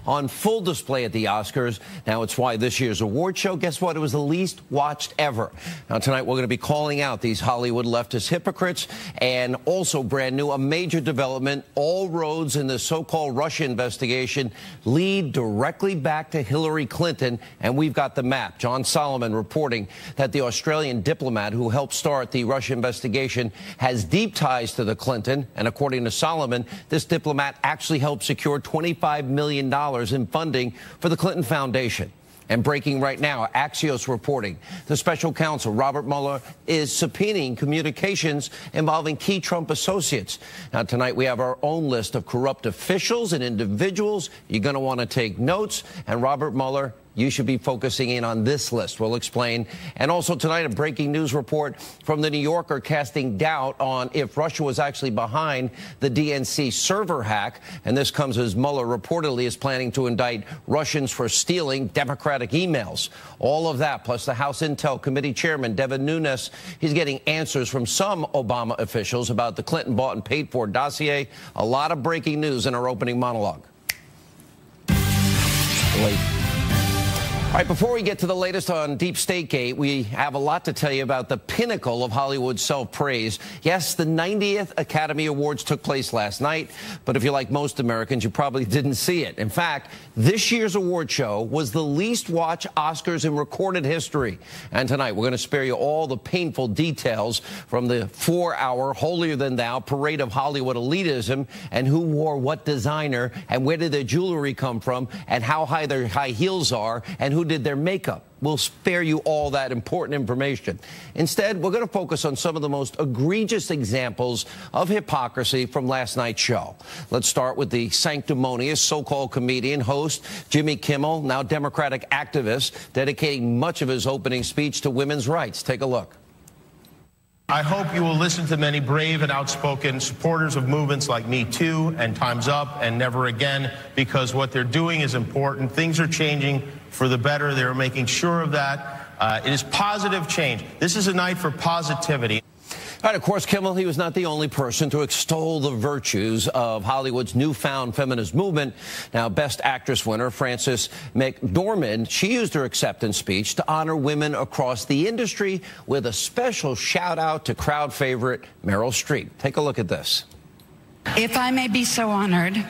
on full display at the Oscars. Now, it's why this year's award show, guess what? It was the least watched ever. Now, tonight, we're going to be calling out these Hollywood leftist hypocrites, and also brand new, a major development. All roads in the so-called Russia investigation lead directly back to Hillary Clinton, and we've got the map. John Solomon reporting that the Australian diplomat who helped start the Russia investigation has deep ties to the Clinton, and according to Solomon, this diplomat actually helped secure $25 million in funding for the Clinton Foundation. And breaking right now, Axios reporting the special counsel, Robert Mueller, is subpoenaing communications involving key Trump associates. Now, tonight we have our own list of corrupt officials and individuals. You're going to want to take notes. And Robert Mueller, you should be focusing in on this list. We'll explain. And also tonight, a breaking news report from the New Yorker casting doubt on if Russia was actually behind the DNC server hack. And this comes as Mueller reportedly is planning to indict Russians for stealing Democratic emails. All of that, plus the House Intel Committee Chairman, Devin Nunes, he's getting answers from some Obama officials about the Clinton bought and paid for dossier. A lot of breaking news in our opening monologue. All right, before we get to the latest on Deep State Gate, we have a lot to tell you about the pinnacle of Hollywood self-praise. Yes, the 90th Academy Awards took place last night, but if you're like most Americans, you probably didn't see it. In fact, this year's award show was the least watched Oscars in recorded history. And tonight, we're going to spare you all the painful details from the 4-hour holier-than-thou parade of Hollywood elitism, and who wore what designer, and where did their jewelry come from, and how high their high heels are, and who did their makeup. We'll spare you all that important information. Instead, we're going to focus on some of the most egregious examples of hypocrisy from last night's show. Let's start with the sanctimonious so-called comedian, host Jimmy Kimmel, now Democratic activist, dedicating much of his opening speech to women's rights. Take a look. I hope you will listen to many brave and outspoken supporters of movements like Me Too and Time's Up and Never Again, because what they're doing is important. Things are changing for the better. They're making sure of that. It is positive change. This is a night for positivity. All right, of course, Kimmel, he was not the only person to extol the virtues of Hollywood's newfound feminist movement. Now, Best Actress winner Frances McDormand, she used her acceptance speech to honor women across the industry with a special shout-out to crowd favorite Meryl Streep. Take a look at this. If I may be so honored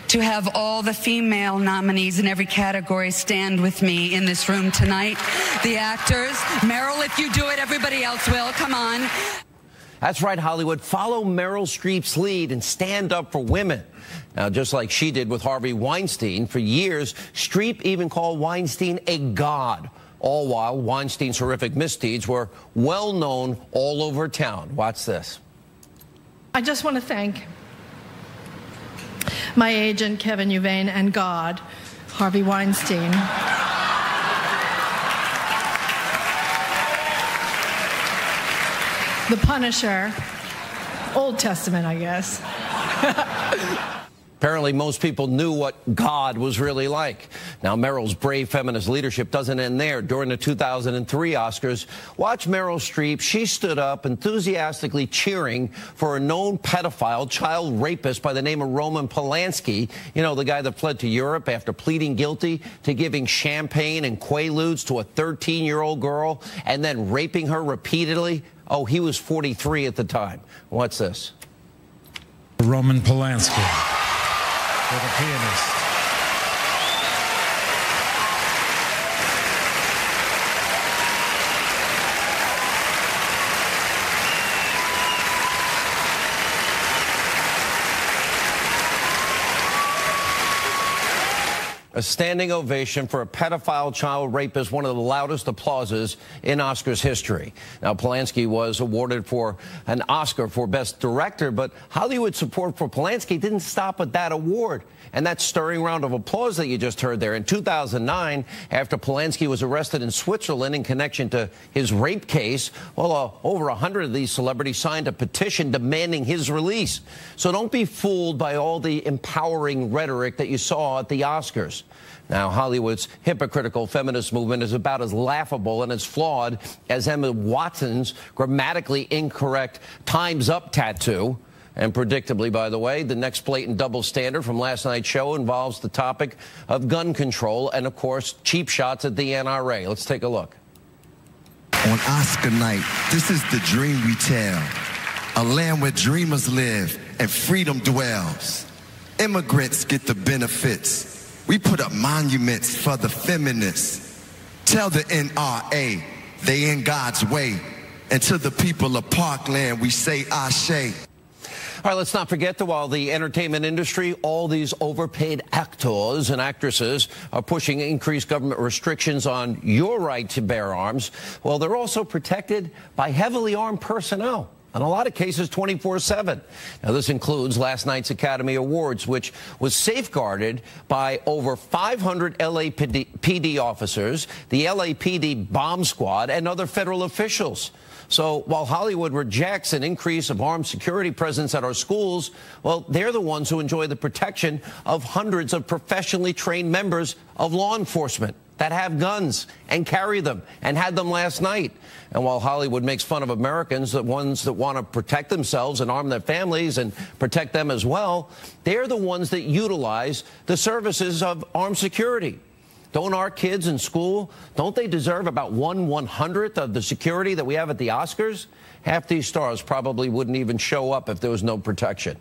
to have all the female nominees in every category stand with me in this room tonight. The actors. Meryl, if you do it, everybody else will. Come on. That's right, Hollywood. Follow Meryl Streep's lead and stand up for women. Now, just like she did with Harvey Weinstein, for years, Streep even called Weinstein a god. All while Weinstein's horrific misdeeds were well known all over town. Watch this. I just want to thank my agent, Kevin Uvain, and God, Harvey Weinstein. The Punisher, Old Testament, I guess. Apparently, most people knew what God was really like. Now, Meryl's brave feminist leadership doesn't end there. During the 2003 Oscars, watch Meryl Streep. She stood up enthusiastically cheering for a known pedophile, child rapist by the name of Roman Polanski. You know, the guy that fled to Europe after pleading guilty to giving champagne and Quaaludes to a 13-year-old girl and then raping her repeatedly. Oh, he was 43 at the time. What's this? Roman Polanski. For the pianist. A standing ovation for a pedophile child rapist, one of the loudest applauses in Oscars history. Now, Polanski was awarded for an Oscar for Best Director, but Hollywood support for Polanski didn't stop at that award. And that stirring round of applause that you just heard there in 2009, after Polanski was arrested in Switzerland in connection to his rape case, well, over 100 of these celebrities signed a petition demanding his release. So don't be fooled by all the empowering rhetoric that you saw at the Oscars. Now, Hollywood's hypocritical feminist movement is about as laughable and as flawed as Emma Watson's grammatically incorrect Time's Up tattoo. And predictably, by the way, the next blatant double standard from last night's show involves the topic of gun control and, of course, cheap shots at the NRA. Let's take a look. On Oscar night, this is the dream we tell. A land where dreamers live and freedom dwells. Immigrants get the benefits. We put up monuments for the feminists. Tell the NRA they in God's way. And to the people of Parkland, we say Ashe. All right, let's not forget that while the entertainment industry, all these overpaid actors and actresses are pushing increased government restrictions on your right to bear arms, well, they're also protected by heavily armed personnel. In a lot of cases, 24/7. Now, this includes last night's Academy Awards, which was safeguarded by over 500 LAPD officers, the LAPD bomb squad, and other federal officials. So while Hollywood rejects an increase of armed security presence at our schools, well, they're the ones who enjoy the protection of hundreds of professionally trained members of law enforcement that have guns and carry them and had them last night. And while Hollywood makes fun of Americans, the ones that want to protect themselves and arm their families and protect them as well, they're the ones that utilize the services of armed security. Don't our kids in school, don't they deserve about 1/100th of the security that we have at the Oscars? Half these stars probably wouldn't even show up if there was no protection.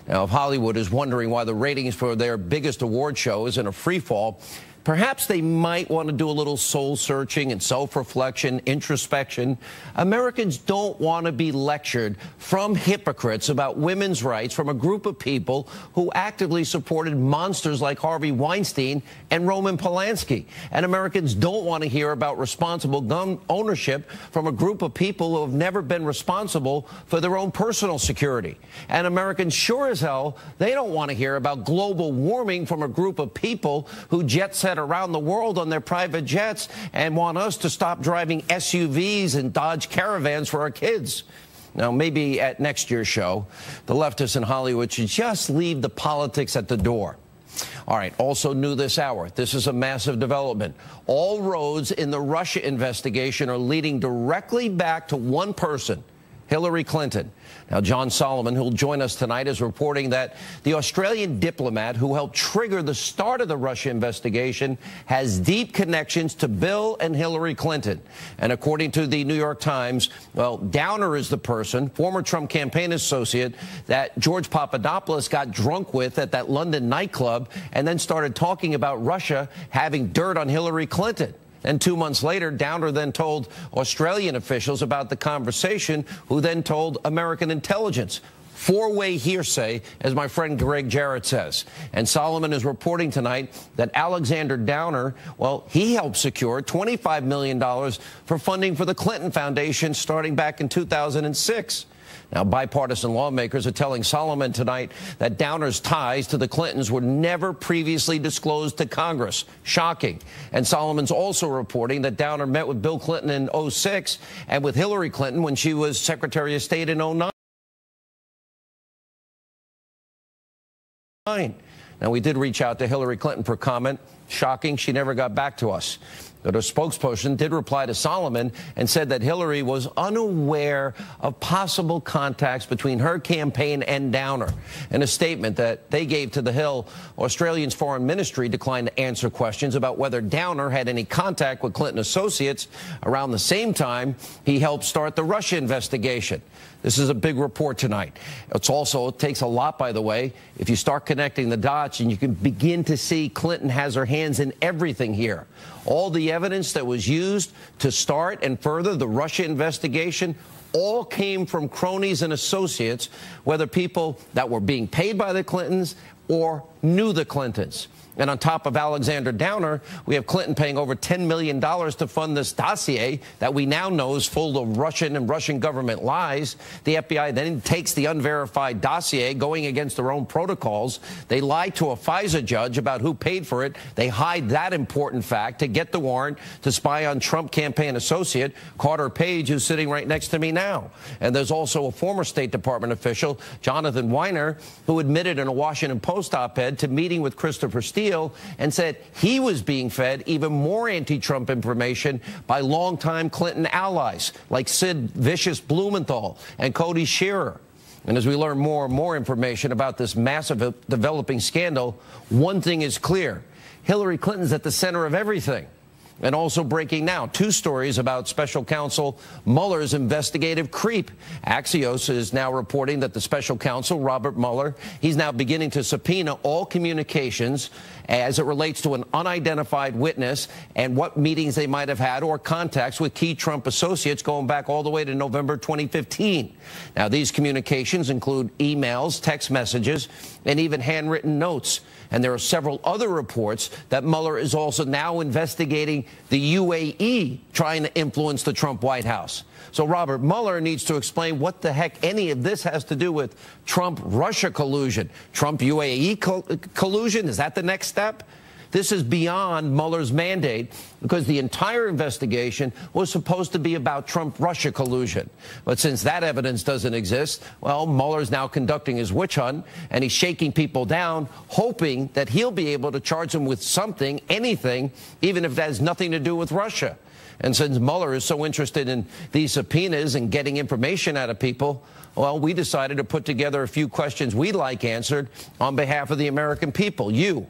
Now, if Hollywood is wondering why the ratings for their biggest award show is in a free fall, perhaps they might want to do a little soul searching and self-reflection, introspection. Americans don't want to be lectured from hypocrites about women's rights from a group of people who actively supported monsters like Harvey Weinstein and Roman Polanski. And Americans don't want to hear about responsible gun ownership from a group of people who have never been responsible for their own personal security. And Americans sure as hell, they don't want to hear about global warming from a group of people who jet set around the world on their private jets and want us to stop driving SUVs and Dodge Caravans for our kids. Now, maybe at next year's show, the leftists in Hollywood should just leave the politics at the door. All right, also new this hour, this is a massive development. All roads in the Russia investigation are leading directly back to one person, Hillary Clinton. Now, John Solomon, who'll join us tonight, is reporting that the Australian diplomat who helped trigger the start of the Russia investigation has deep connections to Bill and Hillary Clinton. And according to the New York Times, well, Downer is the person, former Trump campaign associate, that George Papadopoulos got drunk with at that London nightclub and then started talking about Russia having dirt on Hillary Clinton. And 2 months later, Downer then told Australian officials about the conversation, who then told American intelligence. Four-way hearsay, as my friend Greg Jarrett says. And Solomon is reporting tonight that Alexander Downer, well, he helped secure $25 million for funding for the Clinton Foundation starting back in 2006. Now, bipartisan lawmakers are telling Solomon tonight that Downer's ties to the Clintons were never previously disclosed to Congress. Shocking. And Solomon's also reporting that Downer met with Bill Clinton in 2006 and with Hillary Clinton when she was Secretary of State in 2009. Now, we did reach out to Hillary Clinton for comment. Shocking, she never got back to us. But her spokesperson did reply to Solomon and said that Hillary was unaware of possible contacts between her campaign and Downer. In a statement that they gave to The Hill, Australia's foreign ministry declined to answer questions about whether Downer had any contact with Clinton associates around the same time he helped start the Russia investigation. This is a big report tonight. It takes a lot, by the way, if you start connecting the dots, and you can begin to see Clinton has her hands in everything here. All the evidence that was used to start and further the Russia investigation all came from cronies and associates, whether people that were being paid by the Clintons or knew the Clintons. And on top of Alexander Downer, we have Clinton paying over $10 million to fund this dossier that we now know is full of Russian and Russian government lies. The FBI then takes the unverified dossier going against their own protocols. They lie to a FISA judge about who paid for it. They hide that important fact to get the warrant to spy on Trump campaign associate Carter Page, who's sitting right next to me now. And there's also a former State Department official, Jonathan Weiner, who admitted in a Washington Post op-ed to meeting with Christopher Steele and said he was being fed even more anti-Trump information by longtime Clinton allies like Sid Vicious Blumenthal and Cody Shearer. And as we learn more and more information about this massive developing scandal, one thing is clear. Hillary Clinton's at the center of everything. And also breaking now, 2 stories about special counsel Mueller's investigative creep. Axios is now reporting that the special counsel, Robert Mueller, he's now beginning to subpoena all communications as it relates to an unidentified witness and what meetings they might have had or contacts with key Trump associates going back all the way to November 2015. Now, these communications include emails, text messages, and even handwritten notes. And there are several other reports that Mueller is also now investigating the UAE trying to influence the Trump White House. So Robert Mueller needs to explain what the heck any of this has to do with Trump-Russia collusion. Trump-UAE collusion, is that the next step? This is beyond Mueller's mandate because the entire investigation was supposed to be about Trump-Russia collusion. But since that evidence doesn't exist, well, Mueller's now conducting his witch hunt, and he's shaking people down, hoping that he'll be able to charge them with something, anything, even if that has nothing to do with Russia. And since Mueller is so interested in these subpoenas and getting information out of people, well, we decided to put together a few questions we'd like answered on behalf of the American people, you.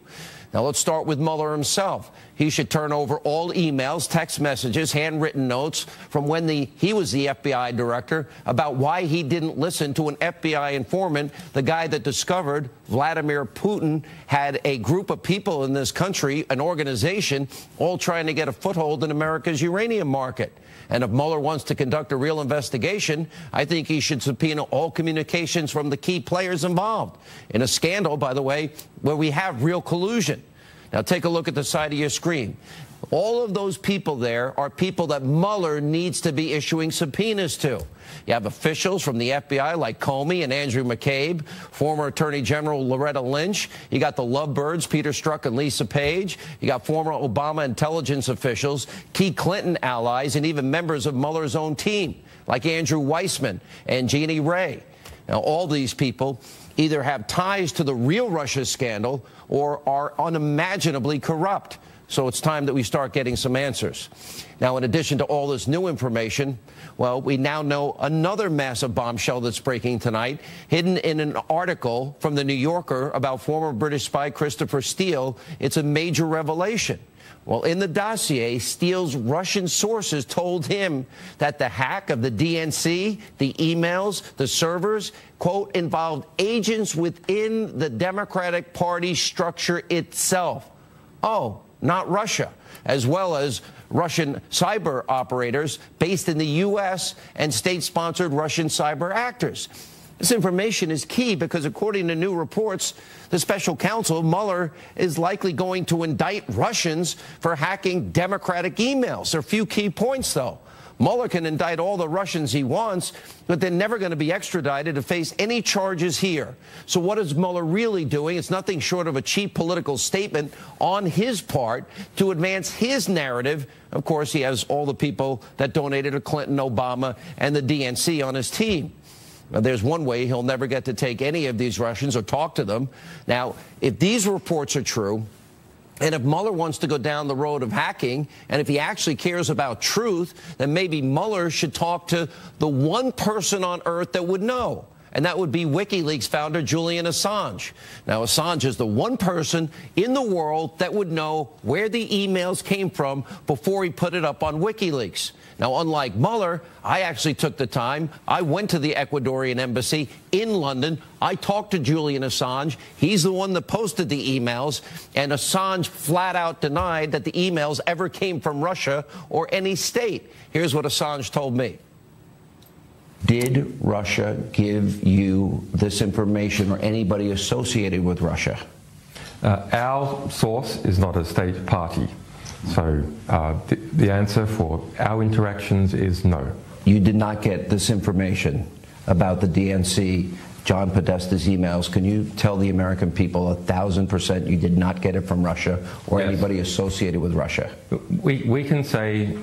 Now, let's start with Mueller himself. He should turn over all emails, text messages, handwritten notes from when he was the FBI director about why he didn't listen to an FBI informant, the guy that discovered Vladimir Putin had a group of people in this country, an organization, all trying to get a foothold in America's uranium market. And if Mueller wants to conduct a real investigation, I think he should subpoena all communications from the key players involved in a scandal, by the way, where we have real collusion. Now, take a look at the side of your screen. All of those people there are people that Mueller needs to be issuing subpoenas to. You have officials from the FBI like Comey and Andrew McCabe, former Attorney General Loretta Lynch. You got the lovebirds, Peter Strzok and Lisa Page. You got former Obama intelligence officials, key Clinton allies, and even members of Mueller's own team like Andrew Weissman and Jeannie Ray. Now, all these people either have ties to the real Russia scandal or are unimaginably corrupt. So it's time that we start getting some answers. Now, in addition to all this new information, well, we now know another massive bombshell that's breaking tonight, hidden in an article from The New Yorker about former British spy Christopher Steele. It's a major revelation. Well, in the dossier, Steele's Russian sources told him that the hack of the DNC, the emails, the servers, quote, involved agents within the Democratic Party structure itself. Oh, not Russia, as well as Russian cyber operators based in the U.S. and state-sponsored Russian cyber actors. This information is key because, according to new reports, the special counsel, Mueller, is likely going to indict Russians for hacking Democratic emails. There are a few key points, though. Mueller can indict all the Russians he wants, but they're never going to be extradited to face any charges here. So what is Mueller really doing? It's nothing short of a cheap political statement on his part to advance his narrative. Of course, he has all the people that donated to Clinton, Obama, and the DNC on his team. Now, there's one way he'll never get to take any of these Russians or talk to them. Now, if these reports are true, and if Mueller wants to go down the road of hacking, and if he actually cares about truth, then maybe Mueller should talk to the one person on earth that would know, and that would be WikiLeaks founder Julian Assange. Now, Assange is the one person in the world that would know where the emails came from before he put it up on WikiLeaks. Now, unlike Mueller, I actually took the time. I went to the Ecuadorian embassy in London. I talked to Julian Assange. He's the one that posted the emails. And Assange flat out denied that the emails ever came from Russia or any state. Here's what Assange told me. Did Russia give you this information or anybody associated with Russia? Our source is not a state party. So the answer for our interactions is no. You did not get this information about the DNC, John Podesta's emails. Can you tell the American people 1,000% you did not get it from Russia or anybody associated with Russia? We can say,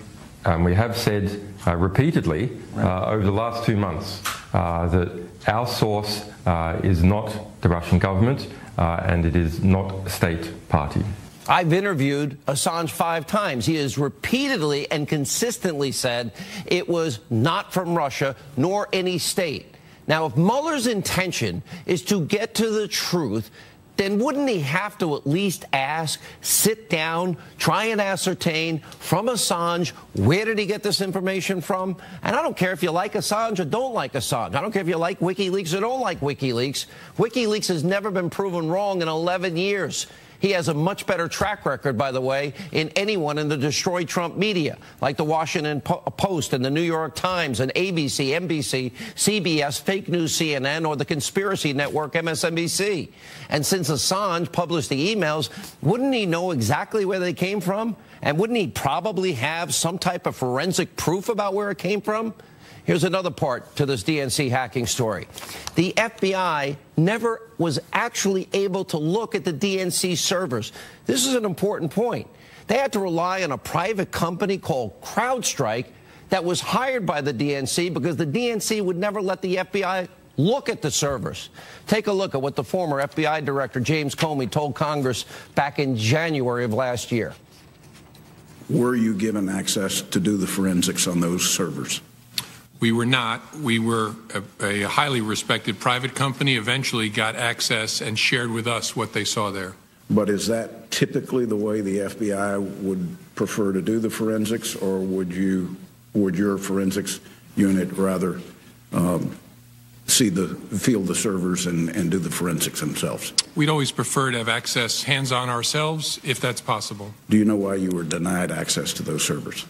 we have said repeatedly over the last 2 months that our source is not the Russian government and it is not a state party. I've interviewed Assange 5 times. He has repeatedly and consistently said it was not from Russia nor any state. Now, if Mueller's intention is to get to the truth, then wouldn't he have to at least ask, sit down, try and ascertain from Assange, where did he get this information from? And I don't care if you like Assange or don't like Assange. I don't care if you like WikiLeaks or don't like WikiLeaks. WikiLeaks has never been proven wrong in 11 years. He has a much better track record, by the way, in anyone in the destroy Trump media, like the Washington Post and the New York Times and ABC, NBC, CBS, fake news CNN, or the conspiracy network MSNBC. And since Assange published the emails, wouldn't he know exactly where they came from? And wouldn't he probably have some type of forensic proof about where it came from? Here's another part to this DNC hacking story. The FBI never was actually able to look at the DNC servers. This is an important point. They had to rely on a private company called CrowdStrike that was hired by the DNC because the DNC would never let the FBI look at the servers. Take a look at what the former FBI director, James Comey, told Congress back in January of last year. Were you given access to do the forensics on those servers? We were not. We were a highly respected private company, eventually got access and shared with us what they saw there. But is that typically the way the FBI would prefer to do the forensics, or would your forensics unit rather feel the servers and do the forensics themselves? We'd always prefer to have access hands-on ourselves, if that's possible. Do you know why you were denied access to those servers?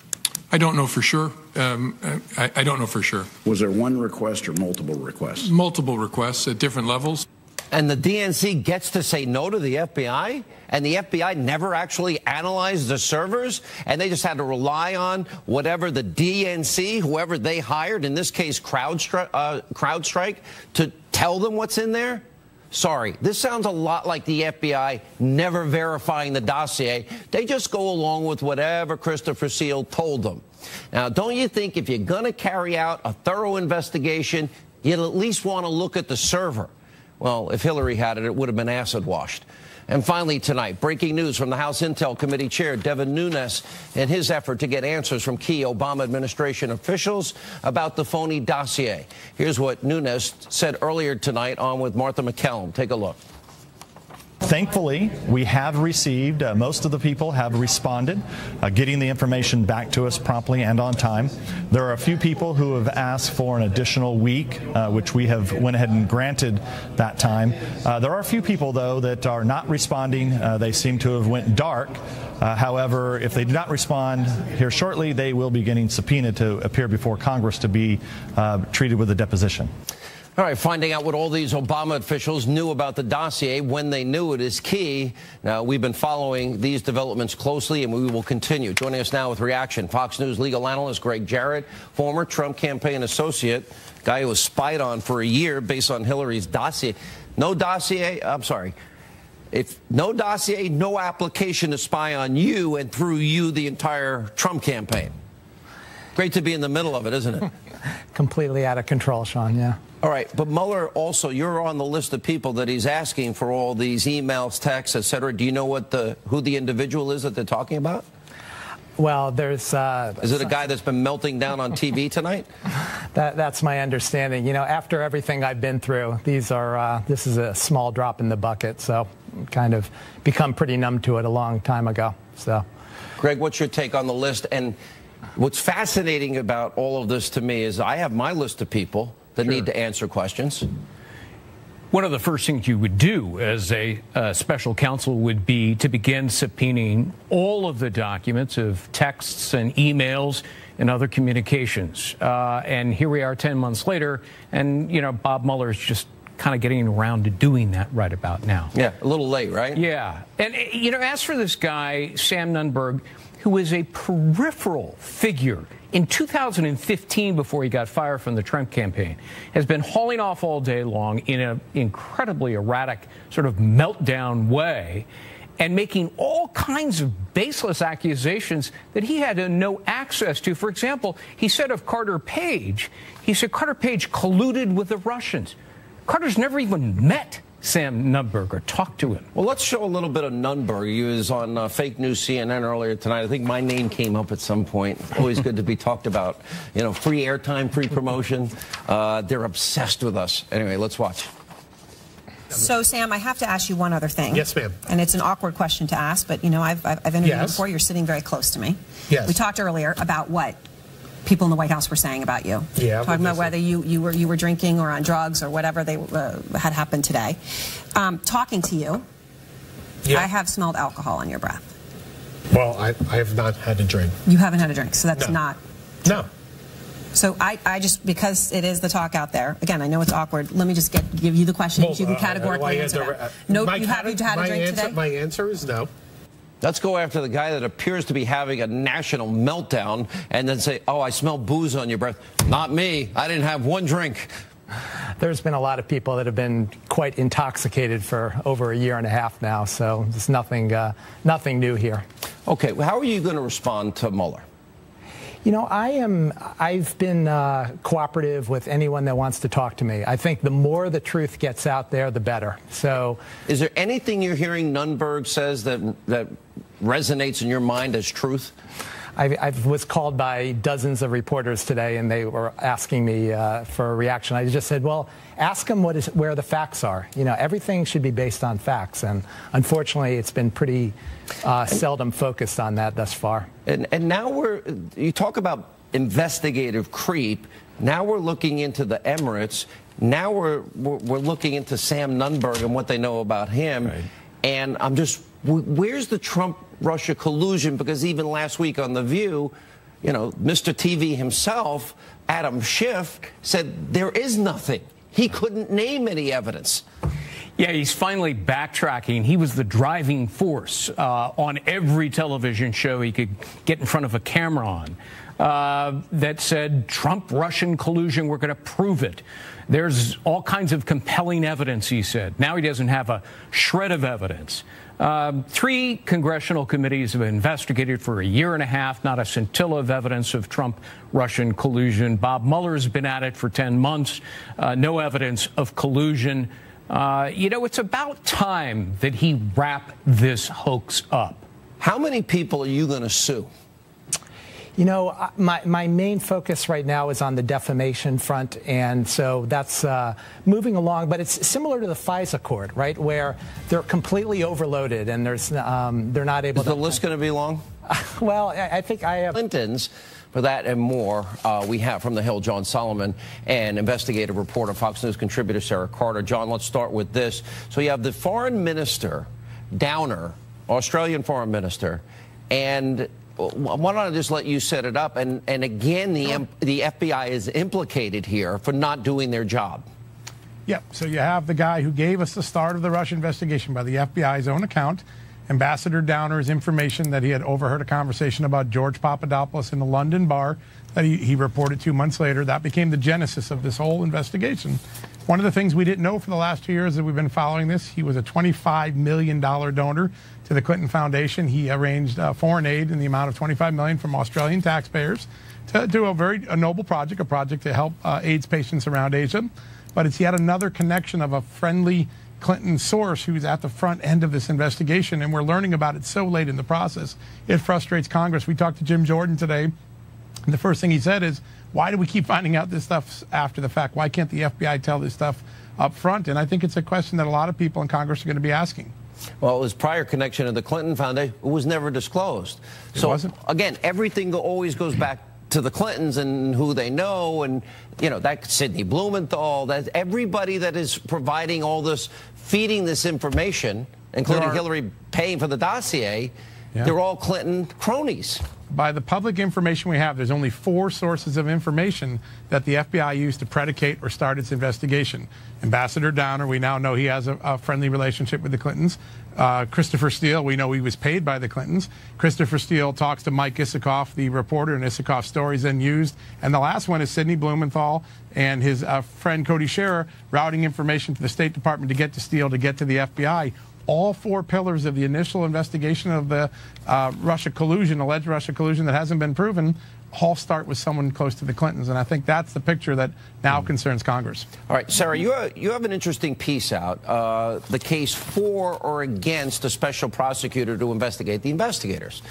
I don't know for sure. I don't know for sure. Was there one request or multiple requests? Multiple requests at different levels. And the DNC gets to say no to the FBI? And the FBI never actually analyzed the servers? And they just had to rely on whatever the DNC, whoever they hired, in this case CrowdStrike, to tell them what's in there? Sorry, this sounds a lot like the FBI never verifying the dossier. They just go along with whatever Christopher Steele told them. Now, don't you think if you're going to carry out a thorough investigation, you'd at least want to look at the server? Well, if Hillary had it, it would have been acid washed. And finally tonight, breaking news from the House Intel Committee Chair Devin Nunes in his effort to get answers from key Obama administration officials about the phony dossier. Here's what Nunes said earlier tonight on with Martha McCallum. Take a look. Thankfully, we have received, most of the people have responded, getting the information back to us promptly and on time. There are a few people who have asked for an additional week, which we have went ahead and granted that time. There are a few people, though, that are not responding. They seem to have went dark. However, if they do not respond here shortly, they will be getting subpoenaed to appear before Congress to be treated with a deposition. All right, finding out what all these Obama officials knew about the dossier when they knew it is key. Now, we've been following these developments closely, and we will continue. Joining us now with reaction, Fox News legal analyst Greg Jarrett, former Trump campaign associate, guy who was spied on for a year based on Hillary's dossier. No dossier, I'm sorry. If no dossier, no application to spy on you and through you the entire Trump campaign. Great to be in the middle of it, isn't it? Completely out of control, Sean, yeah. All right, but Mueller also, you're on the list of people that he's asking for all these emails, texts, et cetera. Do you know who the individual is that they're talking about? Well, there's... is it a guy that's been melting down on TV tonight? That's my understanding. You know, after everything I've been through, this is a small drop in the bucket, so kind of become pretty numb to it a long time ago. So, Greg, what's your take on the list? And what's fascinating about all of this to me is I have my list of people that need to answer questions. One of the first things you would do as a special counsel would be to begin subpoenaing all of the documents of texts and emails and other communications. And here we are 10 months later, and, you know, Bob Mueller is just kind of getting around to doing that right about now. Yeah, a little late, right? Yeah. And, you know, as for this guy, Sam Nunberg, who was a peripheral figure in 2015 before he got fired from the Trump campaign, has been hauling off all day long in an incredibly erratic sort of meltdown way and making all kinds of baseless accusations that he had no access to. For example, he said of Carter Page, Carter Page colluded with the Russians. Carter's never even met Sam Nunberg or talk to him. Well, let's show a little bit of Nunberg. He was on fake news CNN earlier tonight. I think my name came up at some point. Always good to be talked about. You know, free airtime, free promotion. They're obsessed with us. Anyway, let's watch. So, Sam, I have to ask you one other thing. Yes, ma'am. And it's an awkward question to ask, but, you know, I've interviewed you before. You're sitting very close to me. Yes. We talked earlier about what people in the White House were saying about you. Yeah. Talking about whether you were drinking or on drugs or whatever they had happened today. Talking to you, I have smelled alcohol on your breath. Well, I have not had a drink. You haven't had a drink, so that's not true. No. So I just, because it is the talk out there, again, I know it's awkward, let me just give you the question. You can categorically answer that. No, you had a drink today? My answer is no. Let's go after the guy that appears to be having a national meltdown and then say, oh, I smell booze on your breath. Not me. I didn't have one drink. There's been a lot of people that have been quite intoxicated for over a year and a half now, so there's nothing new here. Okay, well, how are you going to respond to Mueller? You know, I've been cooperative with anyone that wants to talk to me. I think the more the truth gets out there, the better. So, is there anything you're hearing Nunberg says that resonates in your mind as truth? I was called by dozens of reporters today, and they were asking me for a reaction. I just said, well, ask them where the facts are. You know, everything should be based on facts, and unfortunately, it's been pretty seldom focused on that thus far. And now you talk about investigative creep. Now we're looking into the Emirates. Now we're looking into Sam Nunberg and what they know about him. Right. And I'm just, where's the Trump-Russia collusion? Because even last week on The View, you know, Mr. TV himself, Adam Schiff, said there is nothing. He couldn't name any evidence. Yeah, he's finally backtracking. He was the driving force on every television show he could get in front of a camera on that said Trump-Russian collusion, we're going to prove it. There's all kinds of compelling evidence, he said. Now he doesn't have a shred of evidence. 3 congressional committees have investigated for a year and a half, not a scintilla of evidence of Trump-Russian collusion. Bob Mueller's been at it for 10 months, no evidence of collusion. You know, it's about time that he wrap this hoax up. How many people are you going to sue? You know, my main focus right now is on the defamation front, and so that's moving along. But it's similar to the FISA court, right, where they're completely overloaded and there's they're not able to. Is the list going to be long? Well, I think I have. Clinton's. For that and more, we have from the Hill John Solomon and investigative reporter, Fox News contributor Sarah Carter. John, let's start with this. So you have the foreign minister, Downer, Australian foreign minister, and why don't I just let you set it up? And again, the FBI is implicated here for not doing their job. Yeah, so you have the guy who gave us the start of the Russia investigation by the FBI's own account, Ambassador Downer's information that he had overheard a conversation about George Papadopoulos in the London bar that he reported 2 months later. That became the genesis of this whole investigation. One of the things we didn't know for the last 2 years that we've been following this, he was a $25 million donor to the Clinton Foundation. He arranged foreign aid in the amount of $25 million from Australian taxpayers to do a noble project, a project to help AIDS patients around Asia. But it's yet another connection of a friendly Clinton source who's at the front end of this investigation, and we're learning about it so late in the process. It frustrates Congress. We talked to Jim Jordan today, and the first thing he said is, why do we keep finding out this stuff after the fact? Why can't the FBI tell this stuff up front? And I think it's a question that a lot of people in Congress are going to be asking. Well, his prior connection to the Clinton Foundation was never disclosed. So, again, everything always goes back to the Clintons and who they know, and, you know, that's Sidney Blumenthal, that's everybody that is providing all this, feeding this information, including Hillary paying for the dossier, they're all Clinton cronies. By the public information we have, there's only 4 sources of information that the FBI used to predicate or start its investigation. Ambassador Downer, we now know he has a friendly relationship with the Clintons. Christopher Steele, we know he was paid by the Clintons. Christopher Steele talks to Mike Isikoff, the reporter, and Isikoff's stories then used. And the last one is Sidney Blumenthal and his friend Cody Scherer routing information to the State Department to get to Steele, to get to the FBI. all 4 pillars of the initial investigation of the Russia collusion, alleged Russia collusion that hasn't been proven, all start with someone close to the Clintons. And I think that's the picture that now concerns Congress. All right, Sarah, you have an interesting piece out, the case for or against a special prosecutor to investigate the investigators.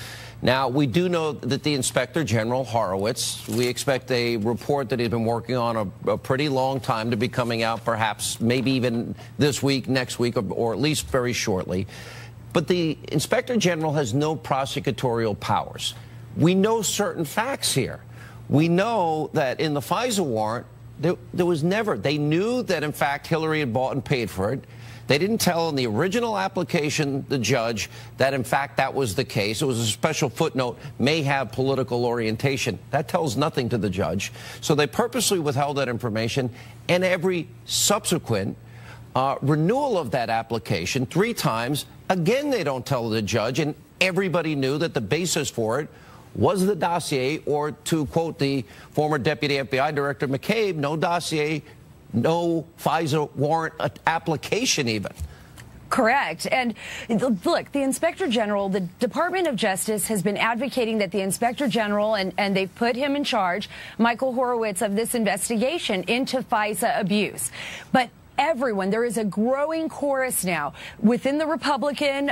Now, we do know that the Inspector General, Horowitz, we expect a report that he's been working on a pretty long time to be coming out, perhaps maybe even this week, next week, or at least very shortly. But the Inspector General has no prosecutorial powers. We know certain facts here. We know that in the FISA warrant, there was never, they knew that, in fact, Hillary had bought and paid for it. They didn't tell in the original application the judge that, in fact, that was the case. It was a special footnote, may have political orientation. That tells nothing to the judge. So they purposely withheld that information, and every subsequent renewal of that application, 3 times, again, they don't tell the judge, and everybody knew that the basis for it was the dossier, or to quote the former Deputy FBI Director McCabe, no dossier, no FISA warrant application even. Correct. And look, the Inspector General, the Department of Justice has been advocating that the Inspector General, and they've put him in charge, Michael Horowitz, of this investigation into FISA abuse. But everyone, there is a growing chorus now within the Republican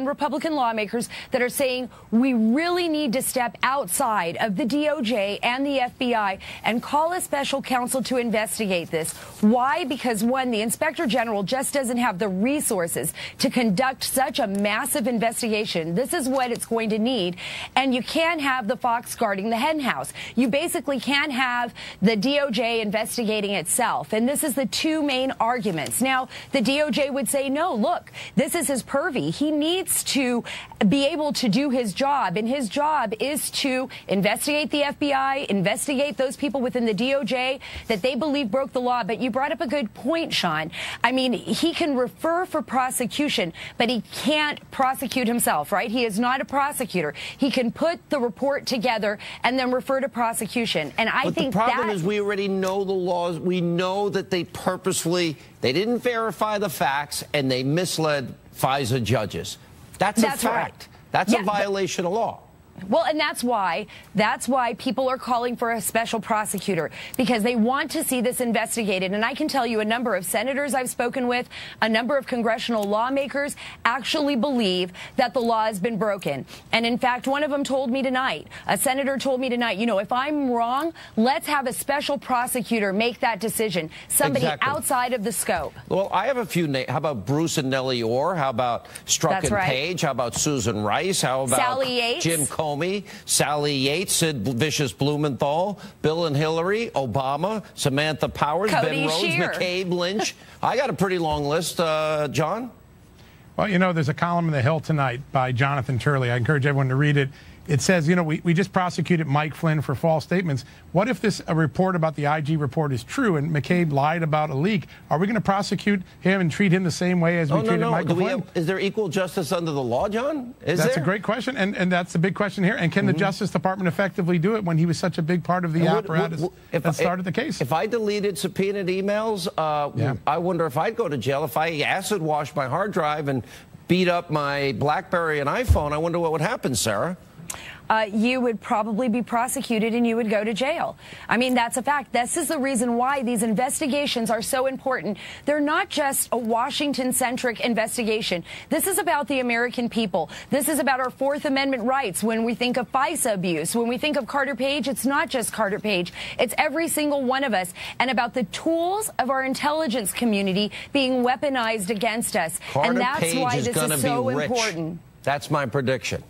Republican lawmakers that are saying we really need to step outside of the DOJ and the FBI and call a special counsel to investigate this. Why? Because one, the Inspector General just doesn't have the resources to conduct such a massive investigation. This is what it's going to need. And you can't have the fox guarding the hen house. You basically can't have the DOJ investigating itself. And this is the 2 main arguments. Now, the DOJ would say, no, look, this is his purview. He needs to be able to do his job, and his job is to investigate the FBI, investigate those people within the DOJ that they believe broke the law. But you brought up a good point, Sean. I mean, he can refer for prosecution, but he can't prosecute himself, right? He is not a prosecutor. He can put the report together and then refer to prosecution. And I think the problem is we already know the laws. We know that they purposefully, they didn't verify the facts, and they misled FISA judges. That's a fact. Right. That's a violation of law. Well, and that's why people are calling for a special prosecutor, because they want to see this investigated. And I can tell you a number of senators I've spoken with, a number of congressional lawmakers actually believe that the law has been broken. And in fact, one of them told me tonight, a senator told me tonight, you know, if I'm wrong, let's have a special prosecutor make that decision. Somebody outside of the scope. Well, I have a few names. How about Bruce and Nellie Orr? How about Strzok and Page? How about Susan Rice? How about Sally Yates? Jim Comey, Sally Yates, Sid Vicious Blumenthal, Bill and Hillary, Obama, Samantha Powers, Cody Ben Rhodes, Scheer. McCabe, Lynch. I got a pretty long list, John. Well, you know, there's a column in The Hill tonight by Jonathan Turley. I encourage everyone to read it. It says, you know, we just prosecuted Mike Flynn for false statements. What if this report about the IG report is true and McCabe lied about a leak? Are we going to prosecute him and treat him the same way as we treated Michael Flynn? Is there equal justice under the law, John? That's a great question, and that's the big question here. And can the Justice Department effectively do it when he was such a big part of the apparatus that started the case? If I deleted subpoenaed emails, I wonder if I'd go to jail. If I acid washed my hard drive and beat up my BlackBerry and iPhone, I wonder what would happen, Sarah. You would probably be prosecuted and you would go to jail. I mean, that's a fact. This is the reason why these investigations are so important. They're not just a Washington-centric investigation. This is about the American people. This is about our Fourth Amendment rights. When we think of FISA abuse, when we think of Carter Page, it's not just Carter Page. It's every single one of us, and about the tools of our intelligence community being weaponized against us. And that's why this is so important. That's my prediction.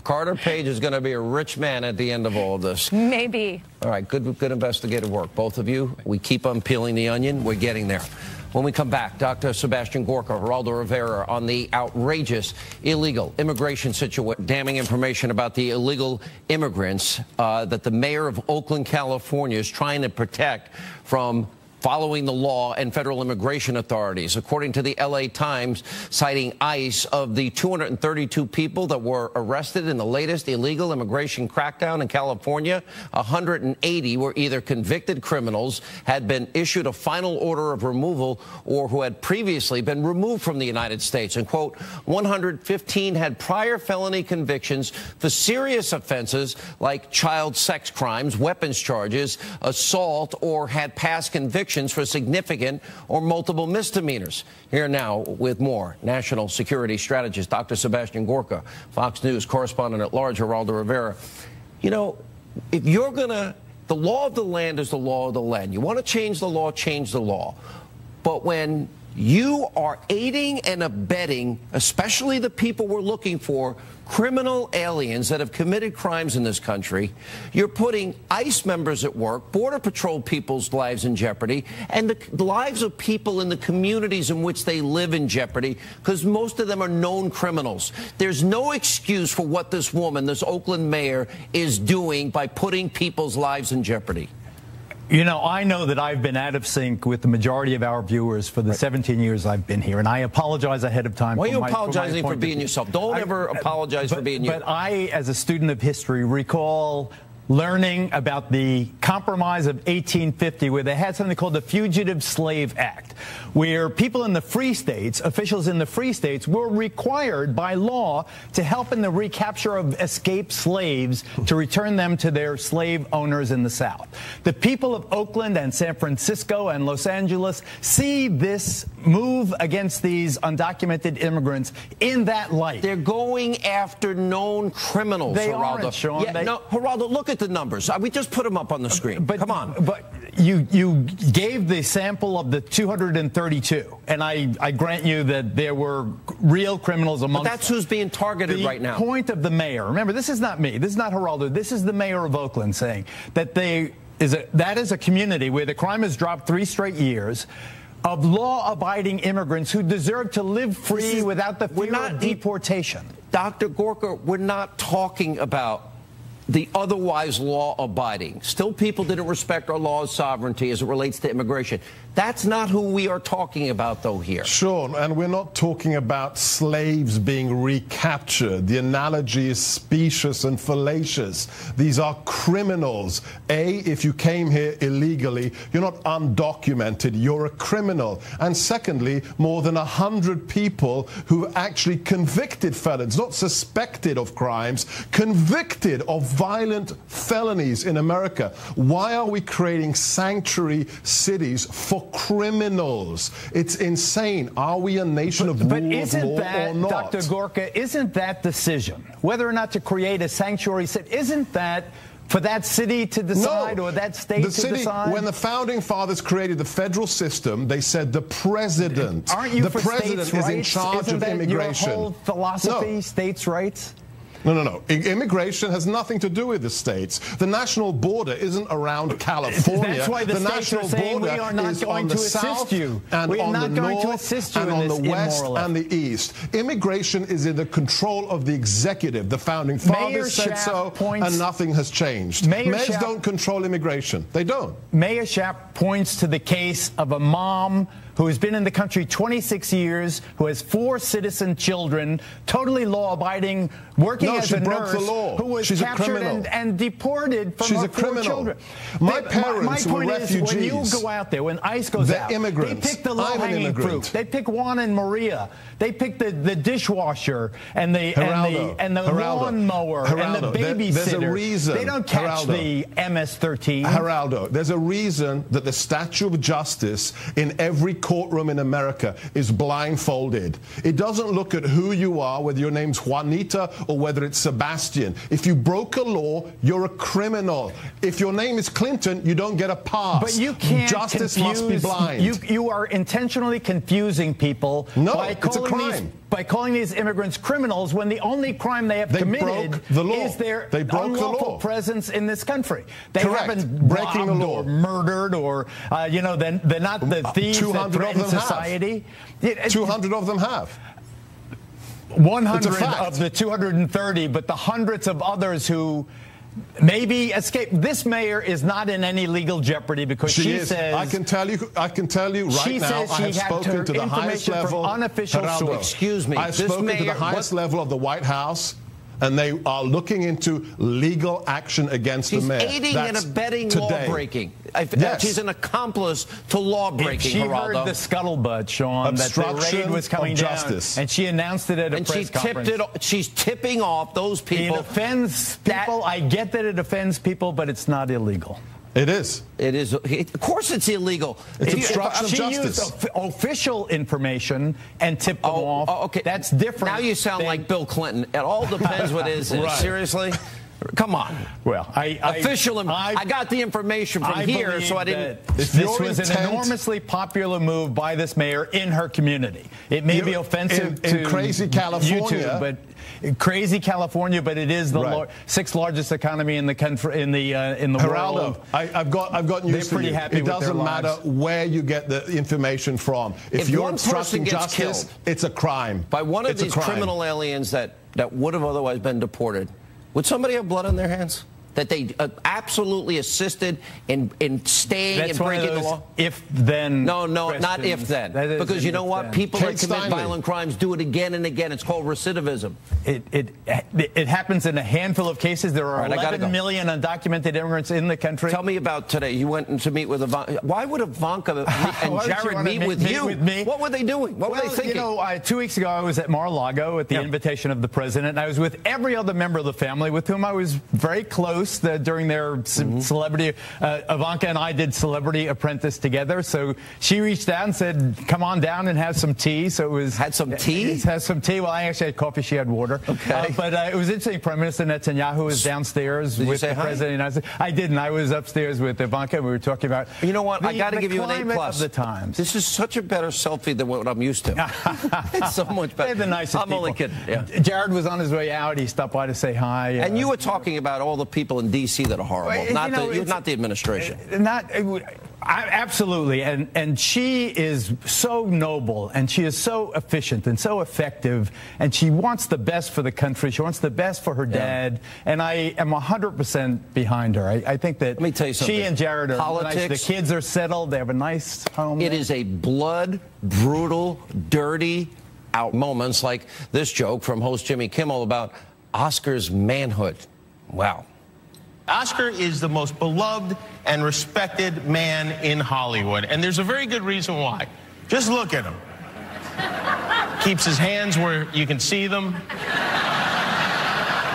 Carter Page is going to be a rich man at the end of all of this. Maybe. All right, good investigative work, both of you. We keep on peeling the onion. We're getting there. When we come back, Dr. Sebastian Gorka, Geraldo Rivera on the outrageous illegal immigration situation, damning information about the illegal immigrants that the mayor of Oakland, California is trying to protect from following the law and federal immigration authorities. According to the LA Times, citing ICE, of the 232 people that were arrested in the latest illegal immigration crackdown in California, 180 were either convicted criminals, had been issued a final order of removal, or who had previously been removed from the United States. And, quote, 115 had prior felony convictions for serious offenses like child sex crimes, weapons charges, assault, or had past convictions for significant or multiple misdemeanors. Here now with more, national security strategist Dr. Sebastian Gorka, Fox News correspondent at large, Geraldo Rivera. You know, if you're going to, the law of the land is the law of the land. You want to change the law, change the law. But when you are aiding and abetting, especially the people we're looking for, criminal aliens that have committed crimes in this country, you're putting ICE members at work, Border Patrol people's lives in jeopardy, and the lives of people in the communities in which they live in jeopardy, because most of them are known criminals. There's no excuse for what this woman, this Oakland mayor, is doing by putting people's lives in jeopardy. You know, I know that I've been out of sync with the majority of our viewers for the 17 years I've been here, and I apologize ahead of time. Why are you apologizing for being yourself? Don't ever apologize for being you. But I, as a student of history, recall learning about the Compromise of 1850, where they had something called the Fugitive Slave Act, where people in the free states, officials in the free states, were required by law to help in the recapture of escaped slaves to return them to their slave owners in the South. The people of Oakland and San Francisco and Los Angeles see this move against these undocumented immigrants in that light. They're going after known criminals, They Geraldo. aren't, Sean. Yeah, no, Geraldo, look at the numbers. We just put them up on the screen. But, come on. But you gave the sample of the 232, and I grant you that there were real criminals amongst them. But that's who's being targeted right now. The point of the mayor, remember, this is not me, this is not Geraldo, this is the mayor of Oakland saying that that is a community where the crime has dropped 3 straight years of law-abiding immigrants who deserve to live free without the fear of deportation. Dr. Gorka, we're not talking about the otherwise law-abiding. Still, people didn't respect our law's sovereignty as it relates to immigration. That's not who we are talking about, though, here. Sure, and we're not talking about slaves being recaptured. The analogy is specious and fallacious. These are criminals. If you came here illegally, you're not undocumented, you're a criminal. And secondly, more than 100 people who are actually convicted felons, not suspected of crimes, convicted of violent felonies in America. Why are we creating sanctuary cities for criminals? It's insane. Are we a nation of rule of law or not? Dr. Gorka, isn't that decision, whether or not to create a sanctuary city, isn't that for that city to decide or that state to decide? When the founding fathers created the federal system, they said the president. Aren't you the for president states' is in rights? charge Isn't of that immigration. Your whole philosophy, states' rights? No. Immigration has nothing to do with the states. The national border isn't around California. That's why the states national are saying border we are not is going on to the assist south you. and We are on not the going to north assist you and in on this the west immoral and the east. Immigration is in the control of the executive. The founding fathers said so, and nothing has changed. Mayors don't control immigration. They don't. Mayor Schaap points to the case of a mom who has been in the country 26 years, who has 4 citizen children, totally law-abiding, working as a nurse, the law. who was She's captured and deported from her 4 children. My parents were refugees. When you go out there, when ICE goes out, immigrants. They pick the low-hanging fruit. They pick Juan and Maria. They pick the dishwasher and the lawnmower and the babysitter. There's a reason. They don't catch the MS-13. Geraldo, there's a reason that the statue of justice in every courtroom in America is blindfolded. It doesn't look at who you are, whether your name's Juanita or whether it's Sebastian. If you broke a law, you're a criminal. If your name is Clinton, you don't get a pass. But you can't Justice must be blind. You are intentionally confusing people it's a crime. By calling these immigrants criminals when the only crime they have committed is their unlawful presence in this country. They haven't breaking the law, or murdered, or they're not the thieves that threaten society. 200 of them have. 100 of the 230, but the hundreds of others who maybe escape. This mayor is not in any legal jeopardy because she says. I can tell you right now. I have spoken to the highest level. Unofficial source. Excuse me. I've spoken to the highest level of the White House, and they are looking into legal action against the mayor. She's aiding and abetting law-breaking. Yes. She's an accomplice to law-breaking, If she heard the scuttlebutt, Sean, that the raid was coming down, and she announced it at a press conference. She's tipping off those people. It offends people. I get that it offends people, but it's not illegal. It is. It is. Of course it's illegal. It's obstruction of justice. She used official information and tipped them off. Okay. That's different. Now you sound like Bill Clinton. It all depends what it is. Right. Seriously? Come on. Well, I got the information from here, so I didn't. This was an enormously popular move by this mayor in her community. It may be offensive to crazy California, YouTube, but crazy California, but it is the sixth largest economy in the country, in the world. I've got news for you. It doesn't matter where you get the information from. If you're obstructing justice, it's a crime. By one of these criminal aliens that would have otherwise been deported, would somebody have blood on their hands? That they absolutely assisted in staying and breaking the law? If-then. No, not if-then. Because you know what? People that commit violent crimes do it again and again. It's called recidivism. It happens in a handful of cases. There are 11 million undocumented immigrants in the country. Tell me about today. You went to meet with Ivanka. Why would Ivanka and Jared meet with you? What were they doing? What were they thinking? You know, 2 weeks ago I was at Mar-a-Lago at the invitation of the president. And I was with every other member of the family with whom I was very close during their celebrity. Ivanka and I did Celebrity Apprentice together. So she reached out and said, "Come on down and have some tea." So it was had some tea. Had some tea. Well, I actually had coffee. She had water. Okay. But it was interesting. Prime Minister Netanyahu was downstairs with the president of the United States. I didn't. I was upstairs with Ivanka. And we were talking about. You know what? I got to give you an A+. Of the times. This is such a better selfie than what I'm used to. It's so much better. They're the nicest I'm people. only kidding. Yeah. Jared was on his way out. He stopped by to say hi. And you were talking about all the people in D.C. that are horrible, not the administration. Absolutely, and she is so noble, and she is so efficient and so effective, and she wants the best for the country. She wants the best for her dad, and I am 100% behind her. I think that. Let me tell you something. She and Jared are politics. Nice. The kids are settled. They have a nice home. It is a blood, brutal, dirty out moments like this joke from host Jimmy Kimmel about Oscar's manhood. Wow. Oscar is the most beloved and respected man in Hollywood, and there's a very good reason why. Just look at him. Keeps his hands where you can see them.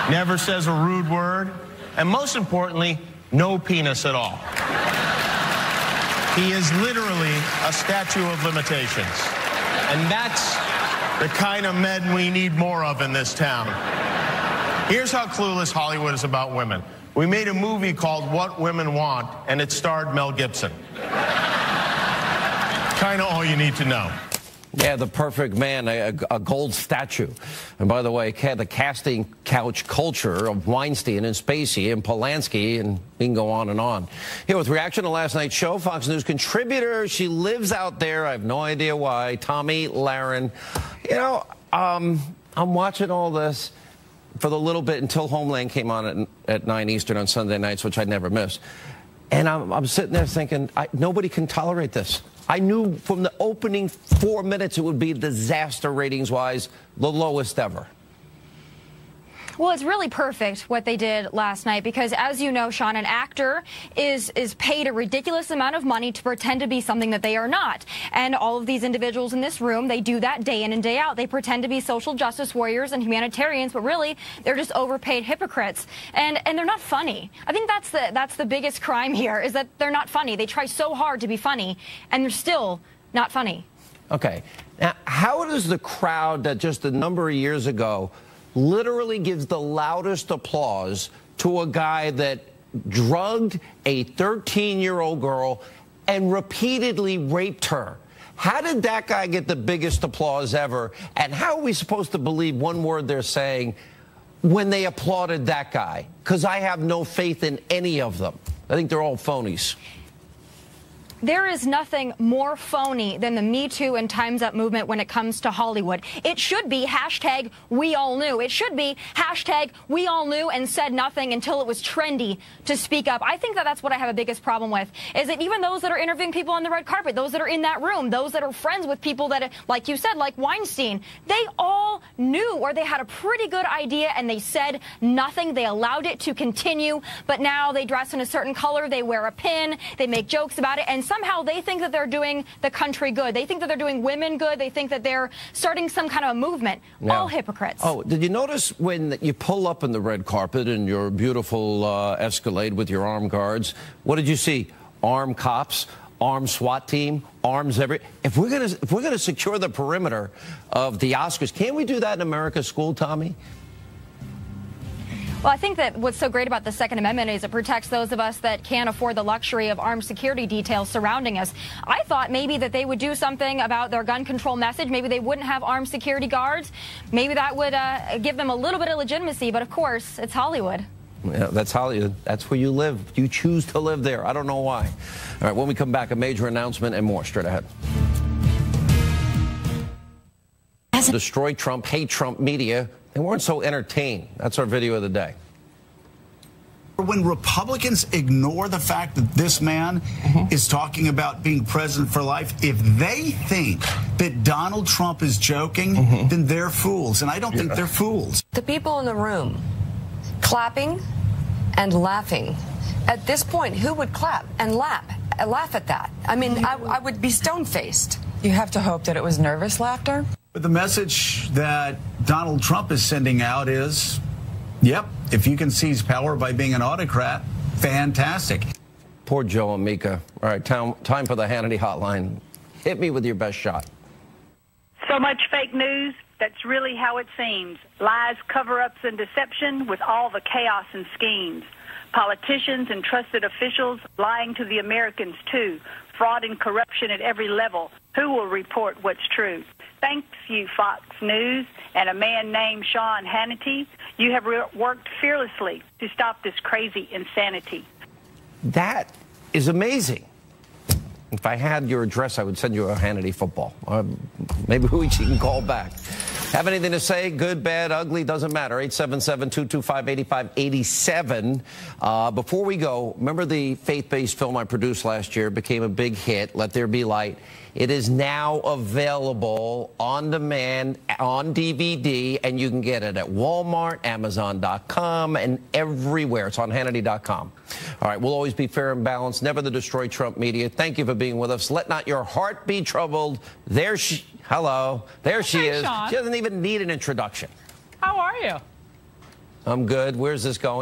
Never says a rude word. And most importantly, no penis at all. He is literally a statue of limitations. And that's the kind of men we need more of in this town. Here's how clueless Hollywood is about women. We made a movie called What Women Want, and it starred Mel Gibson. Kind of all you need to know. Yeah, the perfect man, a gold statue. And by the way, the casting couch culture of Weinstein and Spacey and Polanski, and we can go on and on. Here with reaction to last night's show, Fox News contributor, she lives out there, I have no idea why, Tomi Lahren. You know, I'm watching all this for the little bit until Homeland came on at 9 Eastern on Sunday nights, which I never miss. And I'm sitting there thinking, nobody can tolerate this. I knew from the opening 4 minutes it would be disaster ratings-wise, the lowest ever. Well, it's really perfect what they did last night because, as you know, Sean, an actor is paid a ridiculous amount of money to pretend to be something that they are not. And all of these individuals in this room, they do that day in and day out. They pretend to be social justice warriors and humanitarians, but really they're just overpaid hypocrites. And they're not funny. I think that's the biggest crime here, is that they're not funny. They try so hard to be funny, and they're still not funny. Okay. Now, how does the crowd that just a number of years ago literally gives the loudest applause to a guy that drugged a 13-year-old girl and repeatedly raped her? How did that guy get the biggest applause ever? And how are we supposed to believe one word they're saying when they applauded that guy? Because I have no faith in any of them. I think they're all phonies. there is nothing more phony than the Me Too and Time's Up movement when it comes to Hollywood. It should be hashtag we all knew. It should be hashtag we all knew and said nothing until it was trendy to speak up. I think that that's what I have a biggest problem with, is that even those that are interviewing people on the red carpet, those that are in that room, those that are friends with people that, like you said, like Weinstein, they all knew, or they had a pretty good idea, and they said nothing. They allowed it to continue, but now they dress in a certain color, they wear a pin, they make jokes about it, and somehow they think that they're doing the country good. They think that they're doing women good. They think that they're starting some kind of a movement. Now, all hypocrites. Oh, did you notice when you pull up in the red carpet in your beautiful Escalade with your armed guards, what did you see? Armed cops, armed SWAT team, arms every. If we're gonna secure the perimeter of the Oscars, can't we do that in America's school, Tommy? Well, I think that what's so great about the Second Amendment is it protects those of us that can't afford the luxury of armed security details surrounding us. I thought maybe that they would do something about their gun control message. Maybe they wouldn't have armed security guards. Maybe that would give them a little bit of legitimacy. But, of course, it's Hollywood. Yeah, that's Hollywood. That's where you live. You choose to live there. I don't know why. All right, when we come back, a major announcement and more straight ahead. Destroy Trump, hate Trump media. They weren't so entertained. That's our video of the day. When Republicans ignore the fact that this man is talking about being president for life, if they think that Donald Trump is joking, then they're fools. And I don't think they're fools. The people in the room clapping and laughing. At this point, who would clap and laugh at that? I mean, I would be stone-faced. You have to hope that it was nervous laughter. But the message that Donald Trump is sending out is, yep, if you can seize power by being an autocrat, fantastic. Poor Joe and Mika. All right, time for the Hannity hotline. Hit me with your best shot. So much fake news, that's really how it seems. Lies, cover-ups, and deception with all the chaos and schemes. Politicians and trusted officials lying to the Americans, too. Fraud and corruption at every level. Who will report what's true? Thanks, you Fox News and a man named Sean Hannity. You have worked fearlessly to stop this crazy insanity. That is amazing. If I had your address, I would send you a Hannity football. Maybe we can call back. Have anything to say? Good, bad, ugly, doesn't matter. 877-225-8587. Before we go, remember the faith-based film I produced last year? Became a big hit, Let There Be Light. It is now available on demand, on DVD, and you can get it at Walmart, Amazon.com, and everywhere. It's on Hannity.com. All right, we'll always be fair and balanced, never the Destroy Trump media. Thank you for being with us. Let not your heart be troubled. There she is. Sean. She doesn't even need an introduction. How are you? I'm good. Where's this going?